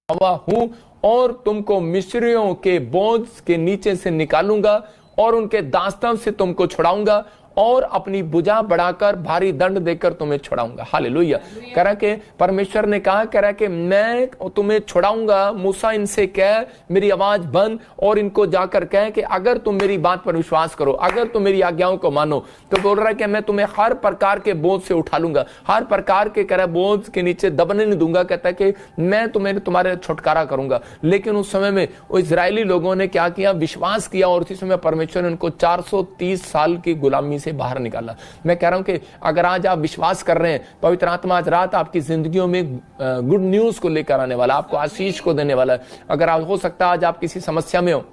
यहोवा हूं और तुमको मिस्रियों के बोझ के नीचे से निकालूंगा और उनके दास्तां से तुमको छुड़ाऊंगा और अपनी भुजा बढ़ाकर भारी दंड देकर तुम्हें छुड़ाऊंगा। हालेलुया। कह रहा कि परमेश्वर ने कह रहा कि मैं तुम्हें छुड़ाऊंगा। मूसा इनसे कह मेरी आवाज बंद और इनको जाकर कह कि अगर तुम मेरी बात पर विश्वास करो, अगर तुम मेरी आज्ञाओं को मानो, तो बोल रहा है कि मैं तुम्हें हर प्रकार के बोझ से उठा लूंगा, हर प्रकार के कह रहा बोझ के नीचे दबने नहीं दूंगा। कहता है कि मैं तुम्हें तुम्हारे छुटकारा करूंगा। लेकिन उस समय में वो इजरायली लोगों ने क्या किया, विश्वास किया और उसी समय परमेश्वर ने उनको 430 साल की गुलामी बाहर निकाला। मैं कह रहा हूं कि अगर आज आप विश्वास कर रहे हैं, पवित्र आत्मा आज रात आपकी जिंदगियों में गुड न्यूज को लेकर आने वाला, आपको आशीष को देने वाला है। अगर आप हो सकता है आज आप किसी समस्या में हो,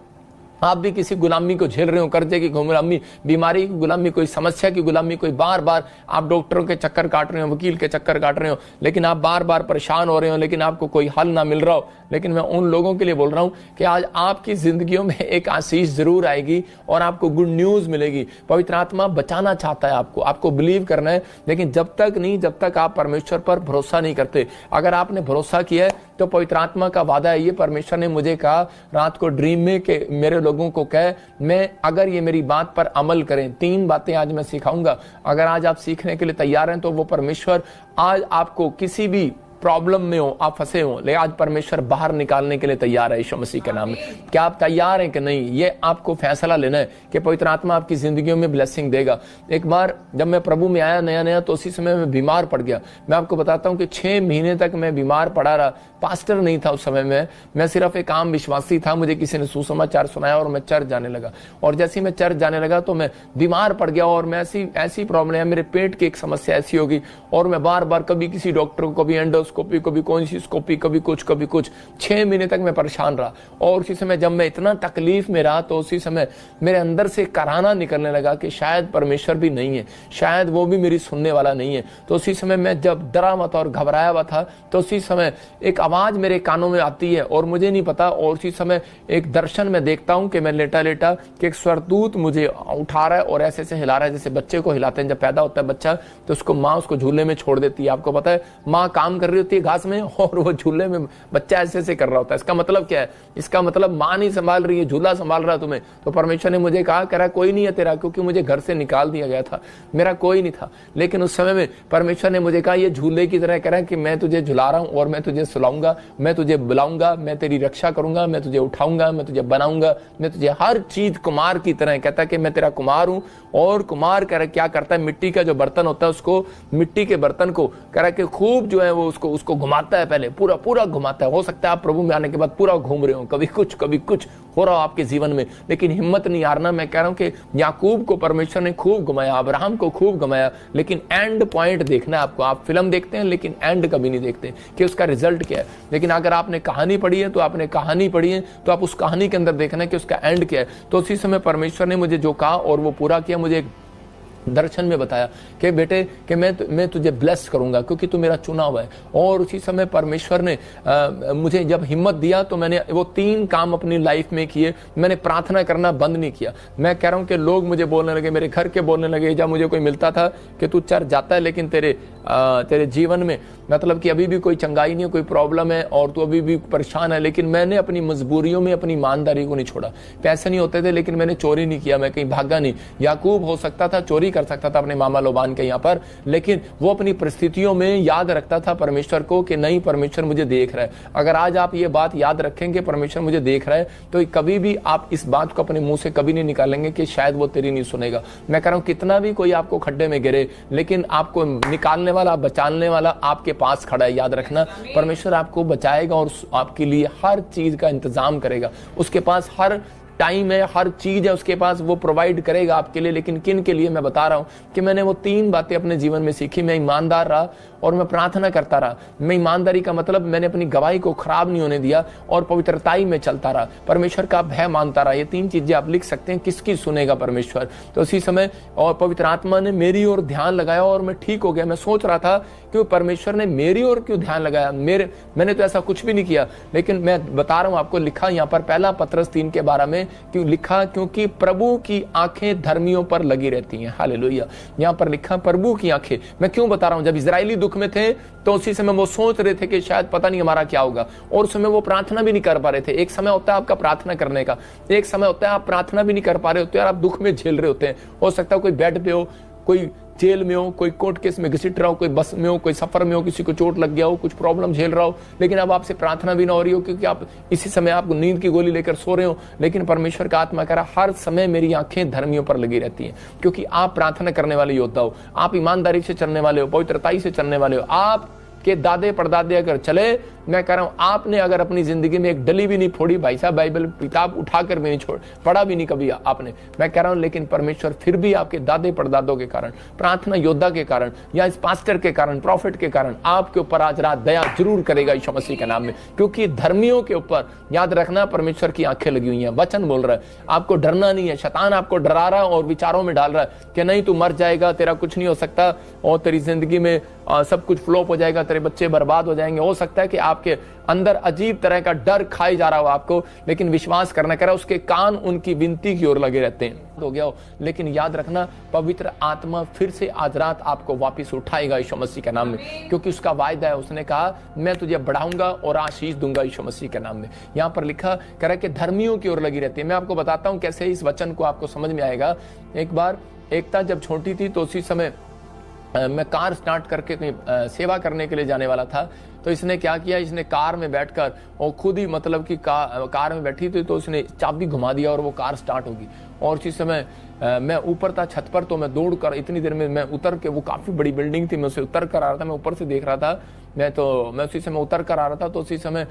आप भी किसी गुलामी को झेल रहे हो, कर्जे की गुलामी, बीमारी की गुलामी, कोई समस्या की गुलामी, कोई बार बार आप डॉक्टरों के चक्कर काट रहे हो, वकील के चक्कर काट रहे हो, लेकिन आप बार बार परेशान हो रहे हो, लेकिन आपको कोई हल ना मिल रहा हो। लेकिन मैं उन लोगों के लिए बोल रहा हूं कि आज आपकी जिंदगियों में एक आशीष जरूर आएगी और आपको गुड न्यूज मिलेगी। पवित्र आत्मा बचाना चाहता है आपको बिलीव करना है, लेकिन जब तक आप परमेश्वर पर भरोसा नहीं करते। अगर आपने भरोसा किया है तो पवित्र आत्मा का वादा है, ये परमेश्वर ने मुझे कहा रात को ड्रीम में कि मेरे लोगों को कहे मैं अगर ये मेरी बात पर अमल करें, 3 बातें आज मैं सिखाऊंगा। अगर आज आप सीखने के लिए तैयार हैं तो वो परमेश्वर आज आपको किसी भी प्रॉब्लम में हो, आप फंसे हो, लेकिन आज परमेश्वर बाहर निकालने के लिए तैयार है यीशु मसीह के नाम में। क्या आप तैयार हैं कि नहीं, ये आपको फैसला लेना है कि पवित्र आत्मा आपकी जिंदगियों में ब्लेसिंग देगा। एक बार जब मैं प्रभु में आया नया तो उसी समय मैं बीमार पड़ गया। मैं आपको बताता हूं कि 6 महीने तक मैं बीमार पड़ा रहा। पास्टर नहीं था उस समय में, मैं सिर्फ एक आम विश्वासी था। मुझे किसी ने सुसमाचार सुनाया और मैं चर्च जाने लगा, और जैसे ही मैं चर्च जाने लगा तो मैं बीमार पड़ गया और मैं ऐसी प्रॉब्लम है, मेरे पेट की एक समस्या ऐसी होगी और मैं बार बार कभी किसी डॉक्टर को, कभी एंडोस्कोपी, कभी कौन सी स्कोपी, कभी कुछ 6 महीने तक मैं परेशान रहा। और उसी समय जब मैं इतना तकलीफ में रहा तो उसी समय मेरे अंदर से कराना निकलने लगा कि शायद परमेश्वर भी नहीं है, शायद वो भी मेरी सुनने वाला नहीं है। तो उसी समय मैं जब डरा हुआ था और घबराया हुआ था तो उसी समय एक आवाज मेरे कानों में आती है और मुझे नहीं पता, और उसी समय एक दर्शन में देखता हूं कि मैं लेटा कि एक स्वर्गदूत मुझे उठा रहा है और ऐसे हिला रहा है जैसे बच्चे को हिलाते हैं। जब पैदा होता है बच्चा तो उसको माँ उसको झूले में छोड़ देती है। आपको पता है, माँ काम कर रही होती है घास में और वो झूले में बच्चा ऐसे कर रहा होता है। इसका मतलब क्या है? इसका मतलब माँ नहीं संभाल रही है, झूला संभाल रहा है तुम्हें। तो परमेश्वर ने मुझे कहा, कह रहा कोई नहीं है तेरा, क्योंकि मुझे घर से निकाल दिया गया था, मेरा कोई नहीं था। लेकिन उस समय में परमेश्वर ने मुझे कहा ये झूले की तरह कह रहा है कि मैं तुझे झुला रहा हूं और मैं तुझे सुलाऊंगा, मैं तुझे बुलाऊंगा, मैं तेरी रक्षा करूंगा, मैं तुझे उठाऊंगा, मैं तुझे बनाऊंगा, मैं तुझे हर चीज कुमार की तरह। कहता है कि मैं तेरा कुमार हूं। और कुमार कह रहा क्या करता है, मिट्टी का जो बर्तन होता है उसको, मिट्टी के बर्तन को कह रहा है कि खूब जो है वो उसको घुमाता है, पहले पूरा घुमाता है। हो सकता है आप प्रभु में आने के बाद पूरा घूम रहे हो, कभी कुछ हो रहा हो आपके जीवन में, लेकिन हिम्मत नहीं हारना। मैं कह रहा हूं कि याकूब को परमेश्वर ने खूब घुमाया, अब्राहम को खूब घुमाया, लेकिन एंड पॉइंट देखना है आपको। आप फिल्म देखते हैं लेकिन एंड कभी नहीं देखते कि उसका रिजल्ट क्या है। लेकिन अगर आपने कहानी पढ़ी है तो आप उस कहानी के अंदर देखना है कि उसका एंड क्या है। तो उसी समय परमेश्वर ने मुझे जो कहा और वो पूरा किया। मुझे दर्शन में बताया कि बेटे कि मैं तुझे ब्लेस करूंगा क्योंकि तू मेरा चुना हुआ है। और उसी समय परमेश्वर ने मुझे जब हिम्मत दिया तो मैंने वो 3 काम अपनी लाइफ में किए। मैंने प्रार्थना करना बंद नहीं किया। मैं कह रहा हूं कि लोग मुझे बोलने लगे, मेरे घर के बोलने लगे, जब मुझे कोई मिलता था कि तू चर्च जाता है लेकिन तेरे जीवन में मतलब कि अभी भी कोई चंगाई नहीं है, कोई प्रॉब्लम है और तू अभी भी परेशान है। लेकिन मैंने अपनी मजबूरियों में अपनी ईमानदारी को नहीं छोड़ा। पैसे नहीं होते थे लेकिन मैंने चोरी नहीं किया, मैं कहीं भागा नहीं। याकूब हो सकता था चोरी कर सकता था अपने मामा लोबान के यहाँ पर, लेकिन वो अपनी परिस्थितियों में याद रखता था परमेश्वर को कि नहीं, परमेश्वर मुझे देख रहा है। अगर आज आप ये बात याद रखेंगे परमेश्वर मुझे देख रहा है, तो कभी भी आप इस बात को अपने मुंह से कभी नहीं निकालेंगे कि शायद वो तेरी नहीं सुनेगा। मैं कह रहा हूं कितना भी कोई आपको खड्डे में गिरे, लेकिन आपको निकालने वाला, बचाने वाला आपके पास खड़ा है। याद रखना, परमेश्वर आपको बचाएगा और आपके लिए हर चीज का इंतजाम करेगा। उसके पास हर टाइम है, हर चीज है उसके पास, वो प्रोवाइड करेगा आपके लिए। लेकिन किन के लिए मैं बता रहा हूं कि मैंने वो 3 बातें अपने जीवन में सीखी। मैं ईमानदार रहा और मैं प्रार्थना करता रहा। मैं ईमानदारी का मतलब मैंने अपनी गवाही को खराब नहीं होने दिया और पवित्रताई में चलता रहा, परमेश्वर का भय मानता रहा। ये 3 चीजें आप लिख सकते हैं, किसकी सुनेगा परमेश्वर। तो उसी समय और पवित्र आत्मा ने मेरी ओर ध्यान लगाया और मैं ठीक हो गया। मैं सोच रहा था कि परमेश्वर ने मेरी ओर क्यों ध्यान लगाया, मैंने तो ऐसा कुछ भी नहीं किया। लेकिन मैं बता रहा हूं आपको, लिखा यहाँ पर 1 पत्रस 3 के 12 में हैं? क्यों लिखा? क्योंकि प्रभु की आंखें धर्मियों पर लगी रहती हैं। हालेलुया। यहाँ पर लिखा प्रभु की आंखें। मैं क्यों बता रहा हूं? जब इजरायली दुख में थे तो उसी समय वो सोच रहे थे कि शायद पता नहीं हमारा क्या होगा, और उस समय वो प्रार्थना भी नहीं कर पा रहे थे। एक समय होता है आपका प्रार्थना करने का, एक समय होता है आप प्रार्थना भी नहीं कर पा रहे होते और आप दुख में झेल रहे होते हैं। हो सकता है कोई बेड पे हो, कोई जेल में हो, कोई कोर्ट केस में घसीट रहा हो, कोई बस में हो, कोई सफर में हो, किसी को चोट लग गया हो, कुछ प्रॉब्लम झेल रहा हो, लेकिन अब आपसे प्रार्थना भी ना हो रही हो क्योंकि आप इसी समय आप नींद की गोली लेकर सो रहे हो। लेकिन परमेश्वर का आत्मा कह रहा हर समय मेरी आंखें धर्मियों पर लगी रहती हैं, क्योंकि आप प्रार्थना करने वाले योद्धा हो, आप ईमानदारी से चलने वाले हो, पवित्रताई से चलने वाले हो। आप के दादे परदादे अगर चले, मैं कह रहा हूं आपने अगर अपनी जिंदगी में एक डली भी नहीं फोड़ी, भाई साहब बाइबल किताब उठाकर भी नहीं छोड़ पढ़ा भी नहीं कभी आपने, मैं कह रहा हूं, लेकिन परमेश्वर फिर भी आपके दादे परदादों के कारण, प्रार्थना योद्धा के कारण, या इस पास्टर के कारण, प्रॉफिट के कारण आपके ऊपर आज रात दया जरूर करेगा यीशु मसीह के नाम में। क्योंकि धर्मियों के ऊपर याद रखना परमेश्वर की आंखें लगी हुई हैं। वचन बोल रहा है आपको डरना नहीं है। शैतान आपको डरा रहा है और विचारों में डाल रहा है कि नहीं तू मर जाएगा, तेरा कुछ नहीं हो सकता और तेरी जिंदगी में सब कुछ फ्लॉप हो जाएगा, तेरे बच्चे बर्बाद हो जाएंगे। हो सकता है कि आपके अंदर अजीब तरह का डर खाई जा रहा हो आपको, लेकिन विश्वास करना कह रहा उसके कान उनकी विनती की ओर लगे रहते हैं। हो गया हो, लेकिन याद रखना पवित्र आत्मा फिर से आज रात आपको वापस उठाएगा यीशु मसीह के नाम में, क्योंकि उसका वायदा है। उसने कहा मैं तुझे बढ़ाऊंगा और आशीष दूंगा यीशु मसीह के नाम में। यहाँ पर लिखा कह रहा कि धर्मियों की ओर लगी रहती है। मैं आपको बताता हूँ कैसे इस वचन को आपको समझ में आएगा। एक बार एकता जब छोटी थी तो उसी समय मैं कार स्टार्ट करके कहीं सेवा करने के लिए जाने वाला था। तो इसने क्या किया, इसने कार में बैठकर और खुद ही मतलब कि कार में बैठी थी तो उसने चाबी घुमा दिया और वो कार स्टार्ट होगी। और उसी समय मैं ऊपर था छत पर, तो मैं दौड़ कर इतनी देर में मैं उतर के, वो काफ़ी बड़ी बिल्डिंग थी, मैं उसे उतर कर आ रहा था, मैं ऊपर से देख रहा था, मैं उसी समय उतर कर आ रहा था। तो उसी समय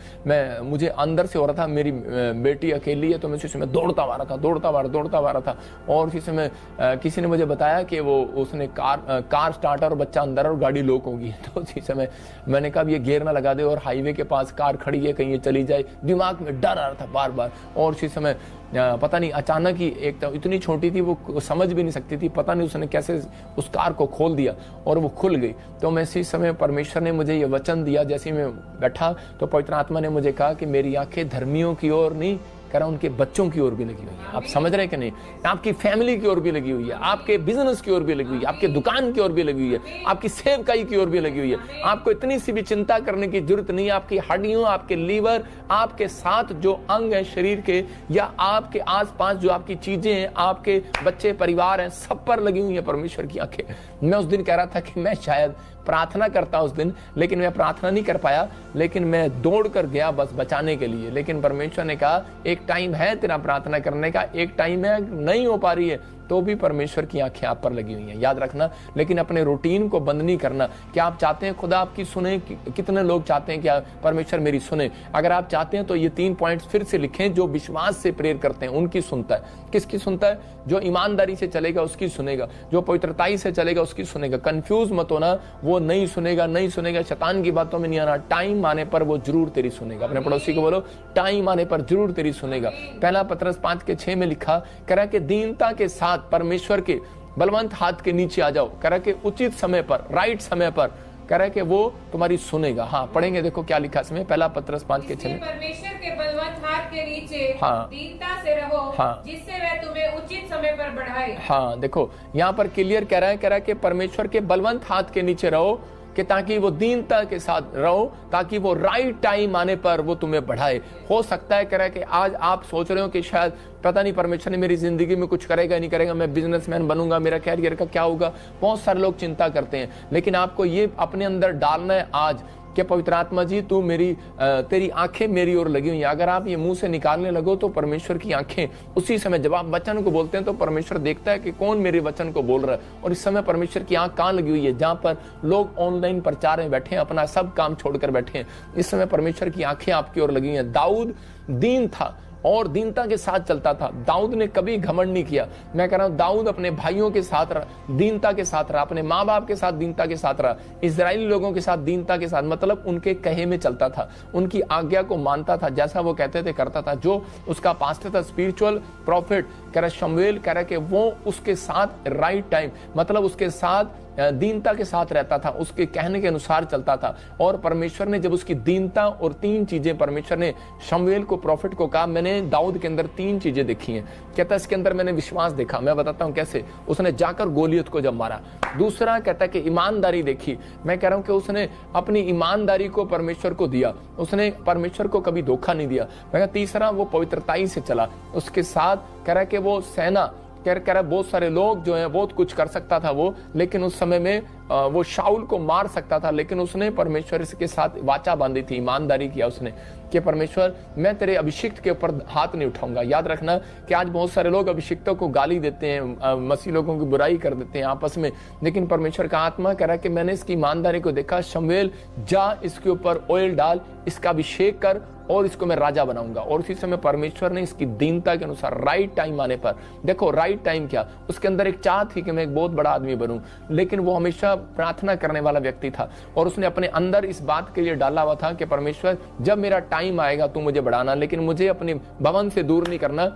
मुझे अंदर से हो रहा था मेरी बेटी अकेली है, तो मैं उसी समय दौड़ता आ रहा था। और उसी समय किसी ने मुझे बताया कि वो उसने कार स्टार्टर और बच्चा अंदर और गाड़ी लॉक होगी। तो उसी समय मैंने कहा ये गियर ना लगा दे और हाईवे के पास कार खड़ी है, कहीं ये चली जाए, दिमाग में डर आ रहा था बार बार। और उसी समय पता नहीं अचानक ही एक तो इतनी छोटी थी वो समझ भी नहीं सकती थी, पता नहीं उसने कैसे उस कार को खोल दिया और वो खुल गई। तो मैं इसी समय परमेश्वर ने मुझे ये वचन दिया, जैसे मैं बैठा तो पवित्र आत्मा ने मुझे कहा कि मेरी आंखें धर्मियों की ओर नहीं कह रहा, उनके बच्चों की ओर भी लगी हुई है। आप समझ रहे हैं कि नहीं? आपकी फैमिली की ओर भी लगी हुई है, आपके बिजनेस की ओर भी लगी हुई है, आपके दुकान की ओर भी लगी हुई है, आपकी सेवकाई की ओर भी लगी हुई है। आपको इतनी सी भी चिंता करने की जरूरत नहीं है। आपकी हड्डियों, आपके लीवर, आपके साथ जो अंग है शरीर के, या आपके आसपास जो आपकी चीजें हैं, आपके बच्चे परिवार हैं, सब पर लगी हुई है परमेश्वर की आंखें। मैं उस दिन कह रहा था कि मैं शायद प्रार्थना करता उस दिन, लेकिन मैं प्रार्थना नहीं कर पाया, लेकिन मैं दौड़ कर गया बस बचाने के लिए। लेकिन परमेश्वर ने कहा एक टाइम है तेरा प्रार्थना करने का, एक टाइम है नहीं हो पा रही है तो भी परमेश्वर की आंखें आप पर लगी हुई हैं, याद रखना। लेकिन अपने रूटीन को बंद नहीं करना। क्या आप चाहते हैं खुदा आपकी सुने? कितने लोग चाहते हैं कि परमेश्वर मेरी सुने? अगर आप चाहते हैं तो ये 3 पॉइंट्स फिर से लिखें। जो विश्वास से प्रेयर करते हैं उनकी सुनता है। किसकी सुनता है? जो ईमानदारी से चलेगा उसकी सुनेगा, जो पवित्रताई से चलेगा उसकी सुनेगा। कंफ्यूज मत होना, वो नहीं सुनेगा, शैतान की बातों में नहीं आना। टाइम आने पर वो जरूर तेरी सुनेगा। अपने पड़ोसी को बोलो टाइम आने पर जरूर तेरी सुनेगा। पहला पत्रस 5:6 में लिखा कह रहा कि दीनता के साथ परमेश्वर के बलवंत हाथ के नीचे आ जाओ। कह रहा कि उचित समय पर, राइट समय पर, कह रहा है कि वो तुम्हारी सुनेगा। हाँ पढ़ेंगे, देखो क्या लिखा इसमें, पहला पत्रस 5:6 में। परमेश्वर के बलवंत हाथ के नीचे हाँ दीनता से रहो, हाँ जिससे वह तुम्हें उचित समय पर बढ़ाए। हाँ देखो यहाँ पर क्लियर कह रहा है कि परमेश्वर के बलवंत हाथ के नीचे रहो, कि ताकि वो दीनता के साथ रहो, ताकि वो राइट टाइम आने पर वो तुम्हें बढ़ाए। हो सकता है कह रहा है कि आज आप सोच रहे हो कि शायद पता नहीं परमेश्वर ने मेरी जिंदगी में कुछ करेगा नहीं करेगा, मैं बिजनेसमैन बनूंगा, मेरा कैरियर का क्या होगा। बहुत सारे लोग चिंता करते हैं, लेकिन आपको ये अपने अंदर डालना है आज कि पवित्र आत्मा जी तू तेरी आंखें मेरी ओर लगी हुई हैं। अगर आप ये मुंह से निकालने लगो तो परमेश्वर की आंखें उसी समय, जब आप वचन को बोलते हैं तो परमेश्वर देखता है कि कौन मेरे वचन को बोल रहा है। और इस समय परमेश्वर की आंख कहाँ लगी हुई है? जहां पर लोग ऑनलाइन प्रचार में बैठे हैं, अपना सब काम छोड़कर बैठे हैं, इस समय परमेश्वर की आंखें आपकी ओर लगी हुई हैं। दाऊद दीन था और दीनता के साथ चलता था। दाऊद ने कभी घमंड नहीं किया। मैं कह रहा हूं दाऊद अपने भाइयों के साथ रहा, दीनता के साथ रहा, अपने माँ बाप के साथ दीनता के साथ रहा, इजरायली लोगों के साथ दीनता के साथ, मतलब उनके कहे में चलता था, उनकी आज्ञा को मानता था, जैसा वो कहते थे करता था। जो उसका पास्टर था, स्पिरिचुअल प्रॉफिट कह रहा शमूएल, कह रहा कि वो उसके साथ राइट टाइम, मतलब उसके साथ दीनता के साथ रहता था, उसके कहने के अनुसार चलता था। और परमेश्वर ने जब उसकी दीनता और 3 चीजें परमेश्वर ने शमूएल को, प्रॉफिट को कहा, मैंने दाऊद के अंदर 3 चीजें देखी हैं। कहता है इसके अंदर मैंने विश्वास देखा। मैं बताता हूं कैसे। उसने जाकर गोलियत को जब मारा। दूसरा कहता है कि ईमानदारी देखी। मैं कह रहा हूं कि उसने अपनी ईमानदारी को परमेश्वर को दिया, उसने परमेश्वर को कभी धोखा नहीं दिया। मैं तीसरा वो पवित्रताई से चला। उसके साथ कह रहा है कि वो सेना, कह रहा है बहुत सारे लोग जो हैं बहुत कुछ कर सकता था वो, लेकिन उस समय में वो शाऊल को मार सकता था, लेकिन उसने परमेश्वर के साथ वाचा बांधी थी, ईमानदारी किया उसने कि परमेश्वर मैं तेरे अभिषिक्त के ऊपर हाथ नहीं उठाऊंगा। याद रखना कि आज बहुत सारे लोग अभिषिक्तों को गाली देते हैं, मसीह लोगों की बुराई कर देते हैं आपस में, लेकिन परमेश्वर का आत्मा कह रहा है कि मैंने इसकी ईमानदारी को देखा। शमूएल जा इसके ऊपर ऑयल डाल, इसका अभिषेक कर और इसको मैं राजा बनाऊंगा। और उसी समय परमेश्वर ने इसकी दीनता के अनुसार राइट टाइम आने पर, देखो राइट टाइम क्या, उसके अंदर एक चाह थी कि मैं एक बहुत बड़ा आदमी बनूं, लेकिन वो हमेशा प्रार्थना करने वाला व्यक्ति था। और उसने अपने अंदर इस बात के लिए डाला हुआ था कि परमेश्वर जब मेरा टाइम आएगा तू मुझे बढ़ाना, लेकिन मुझे अपने भवन से दूर नहीं करना।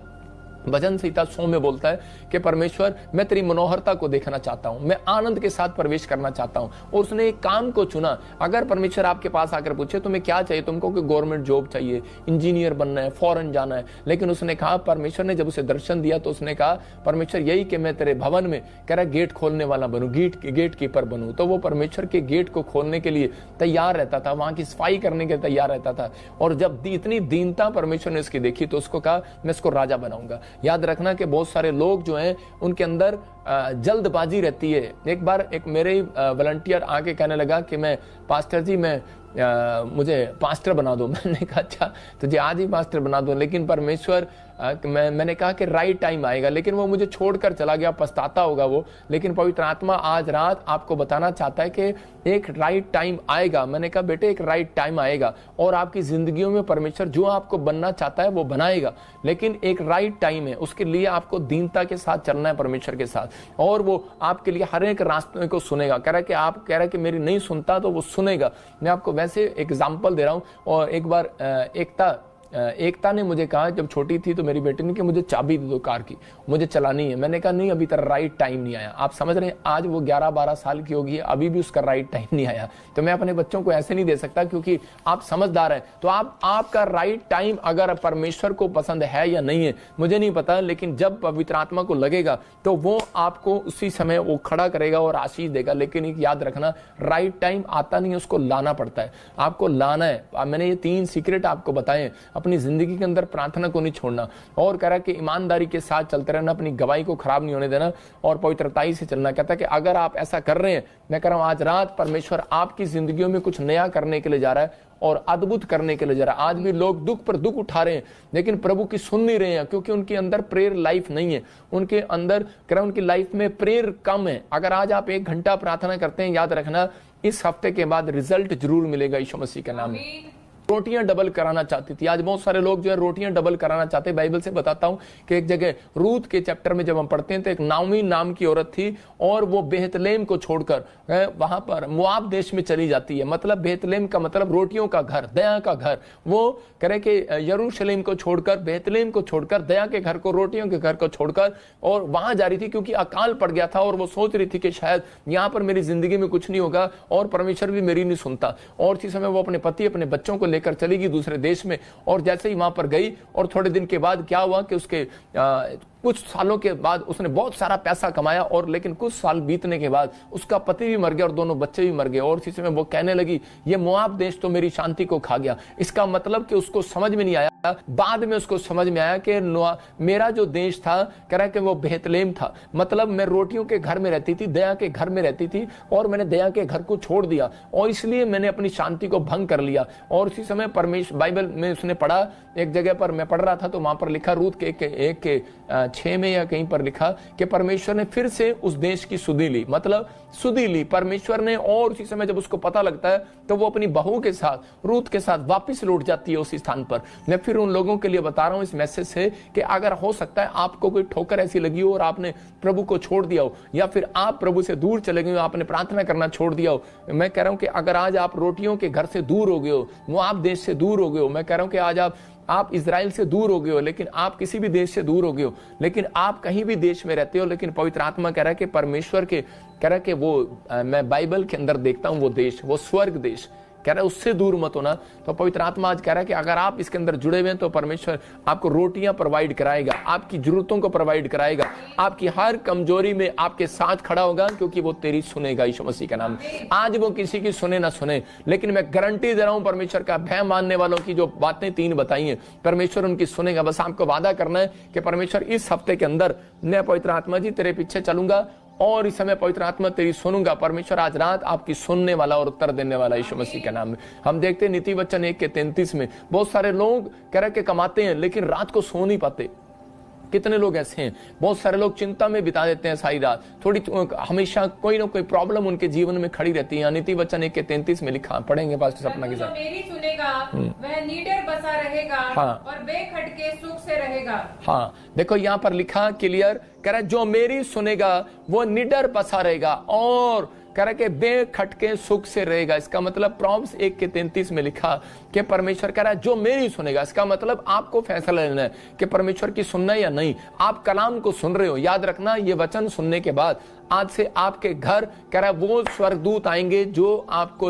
भजन संहिता 100 में बोलता है कि परमेश्वर मैं तेरी मनोहरता को देखना चाहता हूं, मैं आनंद के साथ प्रवेश करना चाहता हूं। और उसने एक काम को चुना। अगर परमेश्वर आपके पास आकर पूछे तुम्हें क्या चाहिए, तुमको कि गवर्नमेंट जॉब चाहिए, इंजीनियर बनना है, फॉरेन जाना है, लेकिन उसने कहा, परमेश्वर ने जब उसे दर्शन दिया तो उसने कहा परमेश्वर यही कि मैं तेरे भवन में कह रहा गेट खोलने वाला बनूं, गेट कीपर बनूं। तो वो परमेश्वर के गेट को खोलने के लिए तैयार रहता था, वहां की सफाई करने के लिए तैयार रहता था। और जब इतनी दीनता परमेश्वर ने इसकी देखी तो उसको कहा मैं इसको राजा बनाऊंगा। याद रखना कि बहुत सारे लोग जो हैं उनके अंदर जल्दबाजी रहती है। एक बार एक मेरे वॉलंटियर आके कहने लगा कि मैं पास्टर जी मुझे पास्टर बना दो। मैंने कहा अच्छा तुझे आज ही पास्टर बना दो, लेकिन परमेश्वर मैंने कहा कि राइट टाइम आएगा, लेकिन वो मुझे छोड़कर चला गया, पछताता होगा वो। लेकिन पवित्र आत्मा आज रात आपको बताना चाहता है कि एक राइट टाइम आएगा। मैंने कहा बेटे एक राइट टाइम आएगा और आपकी जिंदगियों में परमेश्वर जो आपको बनना चाहता है वो बनाएगा, लेकिन एक राइट टाइम है। उसके लिए आपको दीनता के साथ चलना है परमेश्वर के साथ, और वो आपके लिए हर एक रास्ते को सुनेगा। कह रहा है कि मेरी नहीं सुनता तो वो सुनेगा। मैं आपको वैसे एग्जाम्पल दे रहा हूं। और एक बार एकता ने मुझे कहा जब छोटी थी तो मेरी बेटी ने कि मुझे चाबी दे दो कार की, मुझे चलानी है। मैंने कहा नहीं अभी तक राइट टाइम नहीं आया। आप समझ रहे हैं, आज वो 11-12 साल की होगी, अभी भी उसका राइट टाइम नहीं आया। तो मैं अपने बच्चों को ऐसे नहीं दे सकता क्योंकि आप समझदार हैं। तो आपका राइट टाइम अगर परमेश्वर को पसंद है या नहीं है मुझे नहीं पता, लेकिन जब पवित्र आत्मा को लगेगा तो वो आपको उसी समय वो खड़ा करेगा और आशीष देगा। लेकिन एक याद रखना राइट टाइम आता नहीं है, उसको लाना पड़ता है, आपको लाना है। मैंने ये 3 सीक्रेट आपको बताए। अपनी जिंदगी के अंदर प्रार्थना को नहीं छोड़ना, और कह रहा है कि ईमानदारी के साथ चलते रहना, अपनी गवाही को खराब नहीं होने देना और पवित्रताई से चलना। कहता है कि अगर आप ऐसा कर रहे हैं, मैं कह रहा हूं आज रात परमेश्वर आपकी जिंदगियों में कुछ नया करने के लिए जा रहा है और अद्भुत करने के लिए जा रहा है। आज भी लोग दुख पर दुख उठा रहे हैं लेकिन प्रभु की सुन नहीं रहे हैं क्योंकि उनके अंदर प्रेयर लाइफ नहीं है, उनके अंदर कह रहा हूं उनकी लाइफ में प्रेयर कम है। अगर आज आप 1 घंटा प्रार्थना करते हैं, याद रखना इस हफ्ते के बाद रिजल्ट जरूर मिलेगा यीशु मसीह के नाम में। रोटियां डबल कराना चाहती थी। आज बहुत सारे लोग जो है रोटियां डबल कराना चाहते हैं। बाइबल से बताता हूं कि एक जगह रूत के चैप्टर में जब हम पढ़ते हैं तो एक नाओमी नाम की औरत थी और वो बेतलेहम को छोड़कर वहां पर मोआब देश में चली जाती है। मतलब बेतलेहम का मतलब रोटियों का घर, दया का घर। वो करे कि यरूशलेम को छोड़कर, बेतलेहम को छोड़कर, दया के घर को, रोटियों के घर को छोड़कर और वहां जा रही थी क्योंकि अकाल पड़ गया था और वो सोच रही थी कि शायद यहां पर मेरी जिंदगी में कुछ नहीं होगा और परमेश्वर भी मेरी नहीं सुनता। और इसी समय वो अपने पति अपने बच्चों को लेकर चली गई दूसरे देश में। और जैसे ही वहां पर गई और थोड़े दिन के बाद क्या हुआ कि उसके कुछ सालों के बाद उसने बहुत सारा पैसा कमाया, और लेकिन कुछ साल बीतने के बाद उसका पति भी मर गया और दोनों बच्चे भी मर गए। और इसी समय वो कहने लगी ये मोआब देश तो मेरी शांति को खा गया। इसका मतलब कि उसको समझ में नहीं आया, बाद में उसको समझ में आया कि मेरा जो देश था, कह रहा है कि वो बेतलेहम था। मतलब मैं रोटियों के घर में रहती थी, दया के घर में रहती थी और मैंने दया के घर को छोड़ दिया और इसलिए मैंने अपनी शांति को भंग कर लिया। और उसी समय परमेश्वर बाइबल में उसने पढ़ा, एक जगह पर मैं पढ़ रहा था तो वहां पर लिखा रूत के 6 में या कहीं पर लिखा कि परमेश्वर ने फिर से उस देश की सुधि ली। मतलब सुधि ली परमेश्वर ने। और उसी समय जब उसको पता लगता है तो वो अपनी बहू के साथ, रूत के साथ वापस लौट जाती है उसी स्थान पर। मैं फिर उन लोगों के लिए बता रहा हूं इस मैसेज से कि अगर हो सकता है आपको कोई ठोकर ऐसी लगी हो और आपने प्रभु को छोड़ दिया हो, या फिर आप प्रभु से दूर चले गए हो, आपने प्रार्थना करना छोड़ दिया हो। मैं कह रहा हूं कि अगर आज आप रोटियों के घर से दूर हो गए हो, मोआब देश से दूर हो गए हो, मैं कह रहा हूं कि आज आप आप इजराइल से दूर हो गए हो, लेकिन आप किसी भी देश से दूर हो गए हो, लेकिन आप कहीं भी देश में रहते हो, लेकिन पवित्र आत्मा कह रहा है कि परमेश्वर के कह रहा है कि वो मैं बाइबल के अंदर देखता हूं वो देश, वो स्वर्ग देश कह रहा है उससे दूर मत होना। तो पवित्र आत्मा आज कह रहा है कि अगर आप इसके अंदर जुड़े हुए हैं तो परमेश्वर आपको रोटियां प्रोवाइड कराएगा, आपकी जरूरतों को प्रोवाइड कराएगा, आपकी हर कमजोरी में आपके साथ खड़ा होगा, क्योंकि वो तेरी सुनेगा यीशु मसीह का नाम। आज वो किसी की सुने ना सुने, लेकिन मैं गारंटी दे रहा हूं परमेश्वर का भय मानने वालों की जो बातें 3 बताई हैं परमेश्वर उनकी सुनेगा। बस आपको वादा करना है कि परमेश्वर इस हफ्ते के अंदर मैं पवित्र आत्मा जी तेरे पीछे चलूंगा और इस समय पवित्र आत्मा तेरी सुनूंगा। परमेश्वर आज रात आपकी सुनने वाला और उत्तर देने वाला यीशु मसीह के नाम में। हम देखते हैं नीति वचन 1:33 में बहुत सारे लोग कह रहे के कमाते हैं लेकिन रात को सो नहीं पाते। कितने लोग ऐसे हैं, बहुत सारे लोग चिंता में बिता देते हैं सारी रात, थोड़ी हमेशा कोई ना कोई प्रॉब्लम उनके जीवन में खड़ी रहती है। नीति वचन 1:33 में लिखा, पढ़ेंगे पास्टर सपना के साथ। मेरी सुनेगा वह निडर बसा रहेगा और बेखटके सुख से रहेगा। हाँ देखो यहाँ पर लिखा क्लियर, कह रहा है जो मेरी सुनेगा वो निडर बसा रहेगा और कह रहा है कि बेखटके सुख से रहेगा। इसका मतलब प्रॉम्स 1:33 में लिखा कि परमेश्वर कह रहा है जो मेरी सुनेगा। इसका मतलब आपको फैसला लेना है कि परमेश्वर की सुनना है या नहीं। आप कलाम को सुन रहे हो, याद रखना ये वचन सुनने के बाद आज से आपके घर कह रहा है वो स्वर्गदूत आएंगे जो आपको